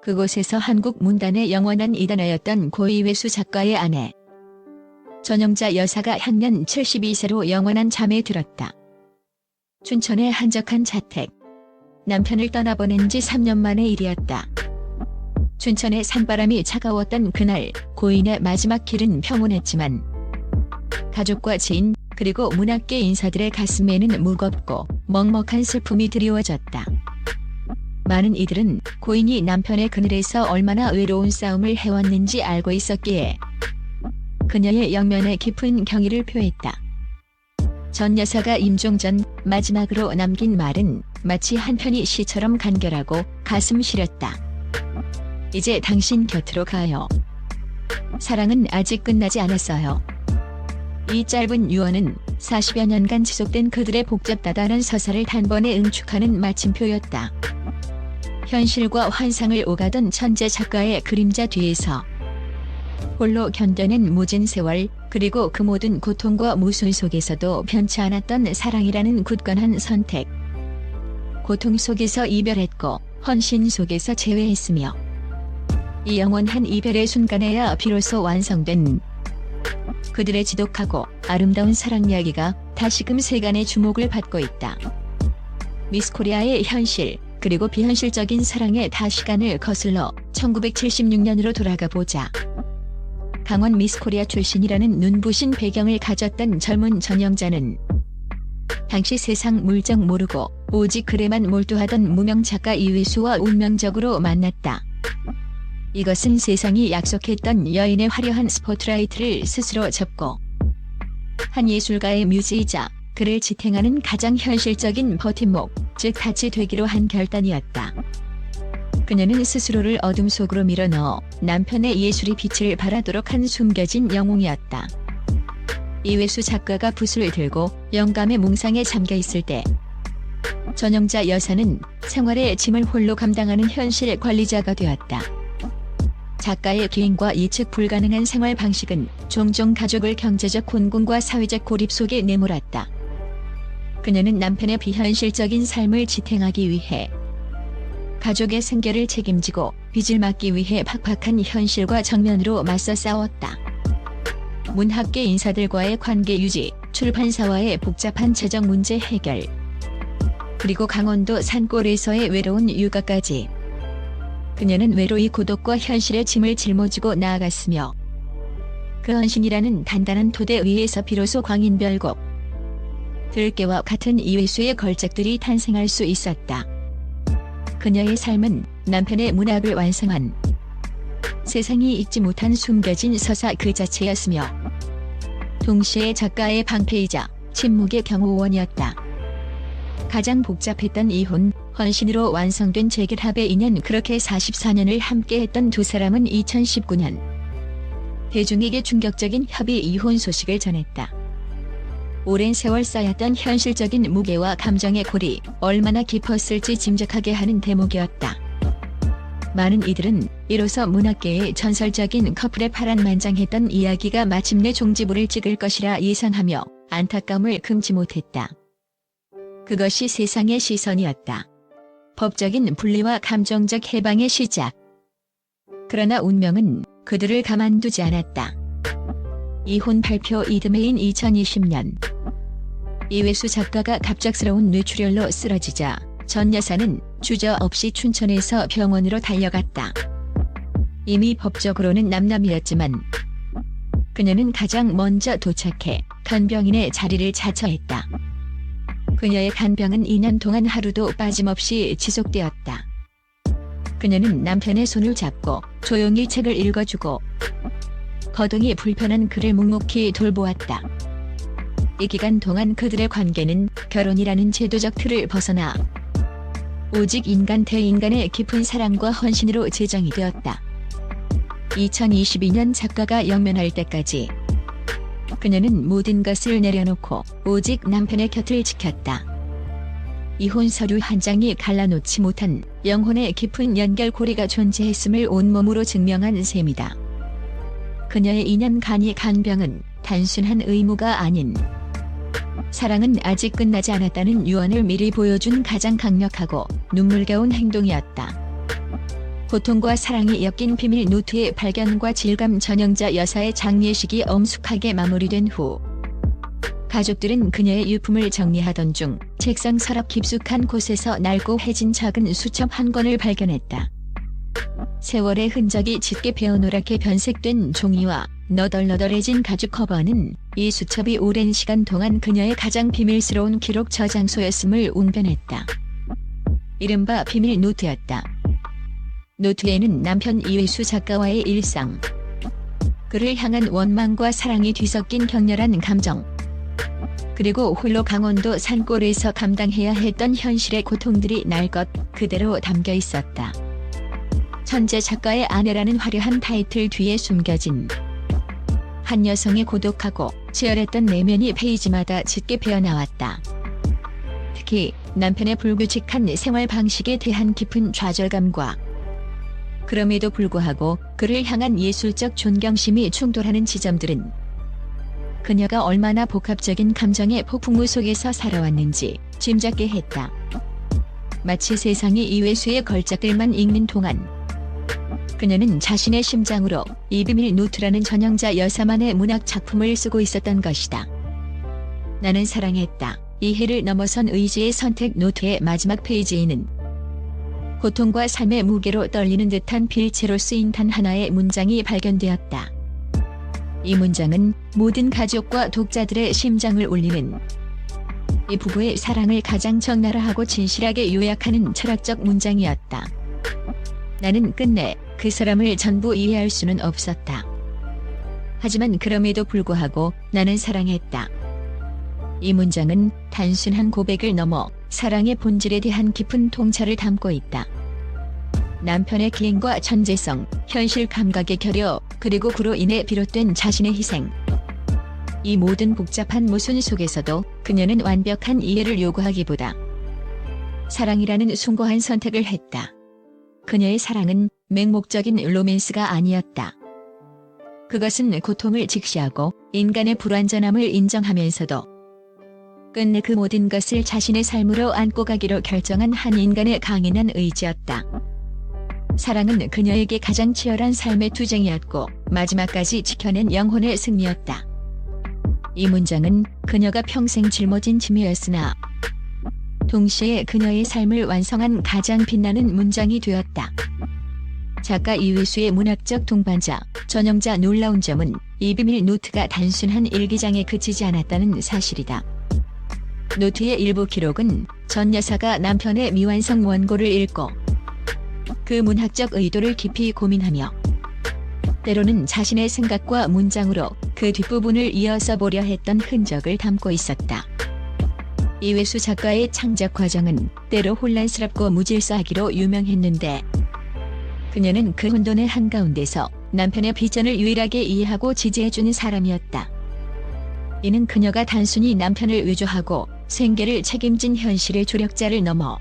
그곳에서 한국 문단의 영원한 이단하였던 고 이회수 작가의 아내 전영자 여사가 향년 72세로 영원한 잠에 들었다. 춘천의 한적한 자택. 남편을 떠나보낸 지 3년 만의 일이었다. 춘천의 산바람이 차가웠던 그날 고인의 마지막 길은 평온했지만 가족과 지인 그리고 문학계 인사들의 가슴에는 무겁고 먹먹한 슬픔이 드리워졌다. 많은 이들은 고인이 남편의 그늘에서 얼마나 외로운 싸움을 해왔는지 알고 있었기에 그녀의 영면에 깊은 경의를 표했다. 전 여사가 임종 전 마지막으로 남긴 말은 마치 한 편의 시처럼 간결하고 가슴 시렸다. 이제 당신 곁으로 가요. 사랑은 아직 끝나지 않았어요. 이 짧은 유언은 40여 년간 지속된 그들의 복잡다단한 서사를 단번에 응축하는 마침표였다. 현실과 환상을 오가던 천재 작가의 그림자 뒤에서 홀로 견뎌낸 모진 세월, 그리고 그 모든 고통과 모순 속에서도 변치 않았던 사랑이라는 굳건한 선택. 고통 속에서 이별했고 헌신 속에서 재회했으며 이 영원한 이별의 순간에야 비로소 완성된 그들의 지독하고 아름다운 사랑 이야기가 다시금 세간의 주목을 받고 있다. 미스코리아의 현실 그리고 비현실적인 사랑의 다시간을 거슬러 1976년으로 돌아가 보자. 강원 미스코리아 출신이라는 눈부신 배경을 가졌던 젊은 전영자는 당시 세상 물정 모르고 오직 글에만 몰두하던 무명 작가 이회수와 운명적으로 만났다. 이것은 세상이 약속했던 여인의 화려한 스포트라이트를 스스로 접고 한 예술가의 뮤즈이자 그를 지탱하는 가장 현실적인 버팀목, 즉 닻이 되기로 한 결단이었다. 그녀는 스스로를 어둠 속으로 밀어넣어 남편의 예술이 빛을 발하도록 한 숨겨진 영웅이었다. 이회수 작가가 붓을 들고 영감의 몽상에 잠겨 있을 때 전영자 여사는 생활의 짐을 홀로 감당하는 현실 관리자가 되었다. 작가의 기행과 예측 불가능한 생활 방식은 종종 가족을 경제적 곤궁과 사회적 고립 속에 내몰았다. 그녀는 남편의 비현실적인 삶을 지탱하기 위해 가족의 생계를 책임지고 빚을 막기 위해 팍팍한 현실과 정면으로 맞서 싸웠다. 문학계 인사들과의 관계 유지, 출판사와의 복잡한 재정 문제 해결, 그리고 강원도 산골에서의 외로운 육아까지. 그녀는 외로이 고독과 현실의 짐을 짊어지고 나아갔으며 그 헌신이라는 단단한 토대 위에서 비로소 광인별곡, 들깨와 같은 이회수의 걸작들이 탄생할 수 있었다. 그녀의 삶은 남편의 문학을 완성한 세상이 읽지 못한 숨겨진 서사 그 자체였으며 동시에 작가의 방패이자 침묵의 경호원이었다. 가장 복잡했던 이혼, 헌신으로 완성된 재결합의 인연. 그렇게 44년을 함께했던 두 사람은 2019년 대중에게 충격적인 협의 이혼 소식을 전했다. 오랜 세월 쌓였던 현실적인 무게와 감정의 골이 얼마나 깊었을지 짐작하게 하는 대목이었다. 많은 이들은 이로써 문학계의 전설적인 커플의 파란만장했던 이야기가 마침내 종지부를 찍을 것이라 예상하며 안타까움을 금치 못했다. 그것이 세상의 시선이었다. 법적인 분리와 감정적 해방의 시작. 그러나 운명은 그들을 가만두지 않았다. 이혼 발표 이듬해인 2020년 이회수 작가가 갑작스러운 뇌출혈로 쓰러지자 전 여사는 주저없이 춘천에서 병원으로 달려갔다. 이미 법적으로는 남남이었지만 그녀는 가장 먼저 도착해 간병인의 자리를 자처했다. 그녀의 간병은 2년 동안 하루도 빠짐없이 지속되었다. 그녀는 남편의 손을 잡고 조용히 책을 읽어주고 거동이 불편한 그를 묵묵히 돌보았다. 이 기간 동안 그들의 관계는 결혼이라는 제도적 틀을 벗어나 오직 인간 대 인간의 깊은 사랑과 헌신으로 제정이 되었다. 2022년 작가가 영면할 때까지 그녀는 모든 것을 내려놓고 오직 남편의 곁을 지켰다. 이혼 서류 한 장이 갈라놓지 못한 영혼의 깊은 연결고리가 존재했음을 온몸으로 증명한 셈이다. 그녀의 2년 간의 간병은 단순한 의무가 아닌 사랑은 아직 끝나지 않았다는 유언을 미리 보여준 가장 강력하고 눈물겨운 행동이었다. 고통과 사랑이 엮인 비밀 노트의 발견과 질감. 전영자 여사의 장례식이 엄숙하게 마무리된 후 가족들은 그녀의 유품을 정리하던 중 책상 서랍 깊숙한 곳에서 낡고 해진 작은 수첩 한 권을 발견했다. 세월의 흔적이 짙게 베어노랗게 변색된 종이와 너덜너덜해진 가죽 커버는 이 수첩이 오랜 시간 동안 그녀의 가장 비밀스러운 기록 저장소였음을 웅변했다. 이른바 비밀 노트였다. 노트에는 남편 이회수 작가와의 일상, 그를 향한 원망과 사랑이 뒤섞인 격렬한 감정, 그리고 홀로 강원도 산골에서 감당해야 했던 현실의 고통들이 날 것 그대로 담겨 있었다. 천재 작가의 아내라는 화려한 타이틀 뒤에 숨겨진 한 여성의 고독하고 치열했던 내면이 페이지마다 짙게 배어나왔다. 특히 남편의 불규칙한 생활 방식에 대한 깊은 좌절감과 그럼에도 불구하고 그를 향한 예술적 존경심이 충돌하는 지점들은 그녀가 얼마나 복합적인 감정의 폭풍우 속에서 살아왔는지 짐작게 했다. 마치 세상이 이회수의 걸작들만 읽는 동안 그녀는 자신의 심장으로 이 비밀 노트라는 전영자 여사만의 문학 작품을 쓰고 있었던 것이다. 나는 사랑했다. 이해를 넘어선 의지의 선택. 노트의 마지막 페이지에는 고통과 삶의 무게로 떨리는 듯한 필체로 쓰인 단 하나의 문장이 발견되었다. 이 문장은 모든 가족과 독자들의 심장을 울리는 이 부부의 사랑을 가장 적나라하고 진실하게 요약하는 철학적 문장이었다. 나는 끝내 그 사람을 전부 이해할 수는 없었다. 하지만 그럼에도 불구하고 나는 사랑했다. 이 문장은 단순한 고백을 넘어 사랑의 본질에 대한 깊은 통찰을 담고 있다. 남편의 기행과 천재성, 현실 감각의 결여, 그리고 그로 인해 비롯된 자신의 희생. 이 모든 복잡한 모순 속에서도 그녀는 완벽한 이해를 요구하기보다 사랑이라는 숭고한 선택을 했다. 그녀의 사랑은 맹목적인 로맨스가 아니었다. 그것은 고통을 직시하고 인간의 불완전함을 인정하면서도 끝내 그 모든 것을 자신의 삶으로 안고 가기로 결정한 한 인간의 강인한 의지였다. 사랑은 그녀에게 가장 치열한 삶의 투쟁이었고 마지막까지 지켜낸 영혼의 승리였다. 이 문장은 그녀가 평생 짊어진 짐이었으나 동시에 그녀의 삶을 완성한 가장 빛나는 문장이 되었다. 작가 이회수의 문학적 동반자 전영자. 놀라운 점은 이 비밀 노트가 단순한 일기장에 그치지 않았다는 사실이다. 노트의 일부 기록은 전 여사가 남편의 미완성 원고를 읽고 그 문학적 의도를 깊이 고민하며 때로는 자신의 생각과 문장으로 그 뒷부분을 이어서 보려 했던 흔적을 담고 있었다. 이회수 작가의 창작 과정은 때로 혼란스럽고 무질서하기로 유명했는데 그녀는 그 혼돈의 한가운데서 남편의 비전을 유일하게 이해하고 지지해주는 사람이었다. 이는 그녀가 단순히 남편을 위조하고 생계를 책임진 현실의 조력자를 넘어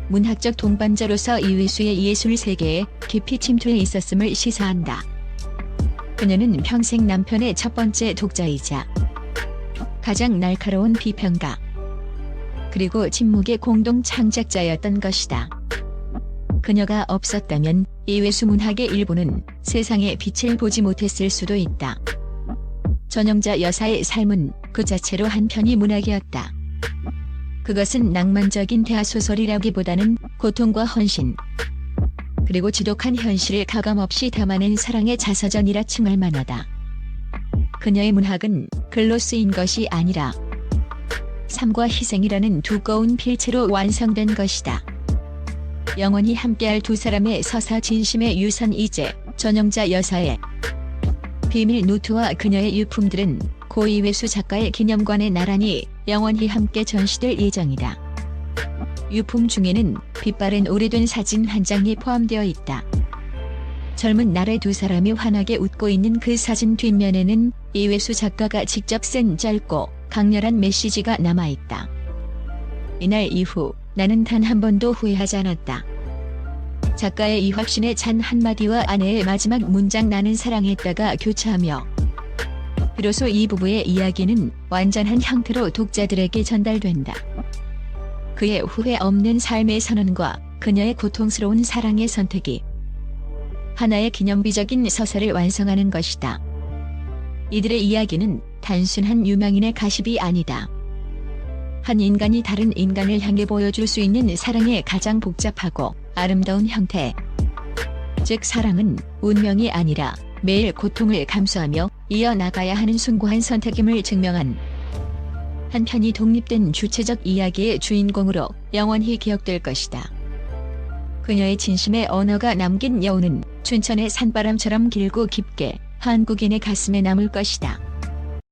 문학적 동반자로서 이회수의 예술 세계에 깊이 침투해 있었음을 시사한다. 그녀는 평생 남편의 첫 번째 독자이자 가장 날카로운 비평가 그리고 침묵의 공동 창작자였던 것이다. 그녀가 없었다면 이회수 문학의 일부는 세상의 빛을 보지 못했을 수도 있다. 전영자 여사의 삶은 그 자체로 한편의 문학이었다. 그것은 낭만적인 대하소설이라기보다는 고통과 헌신, 그리고 지독한 현실을 가감없이 담아낸 사랑의 자서전이라 칭할 만하다. 그녀의 문학은 글로 쓰인 것이 아니라 삶과 희생이라는 두꺼운 필체로 완성된 것이다. 영원히 함께할 두 사람의 서사 진심의 유산. 이제 전영자 여사의 비밀 노트와 그녀의 유품들은 고 이회수 작가의 기념관에 나란히 영원히 함께 전시될 예정이다. 유품 중에는 빛바랜 오래된 사진 한 장이 포함되어 있다. 젊은 날의 두 사람이 환하게 웃고 있는 그 사진 뒷면에는 이회수 작가가 직접 쓴 짧고 강렬한 메시지가 남아있다. 이날 이후 나는 단 한 번도 후회하지 않았다. 작가의 이 확신에 찬 한마디와 아내의 마지막 문장 나는 사랑했다가 교차하며 비로소 이 부부의 이야기는 완전한 형태로 독자들에게 전달된다. 그의 후회 없는 삶의 선언과 그녀의 고통스러운 사랑의 선택이 하나의 기념비적인 서사를 완성하는 것이다. 이들의 이야기는 단순한 유명인의 가십이 아니다. 한 인간이 다른 인간을 향해 보여줄 수 있는 사랑의 가장 복잡하고 아름다운 형태. 즉 사랑은 운명이 아니라 매일 고통을 감수하며 이어나가야 하는 숭고한 선택임을 증명한 한편이 독립된 주체적 이야기의 주인공으로 영원히 기억될 것이다. 그녀의 진심의 언어가 남긴 여운은 춘천의 산바람처럼 길고 깊게 한국인의 가슴에 남을 것이다.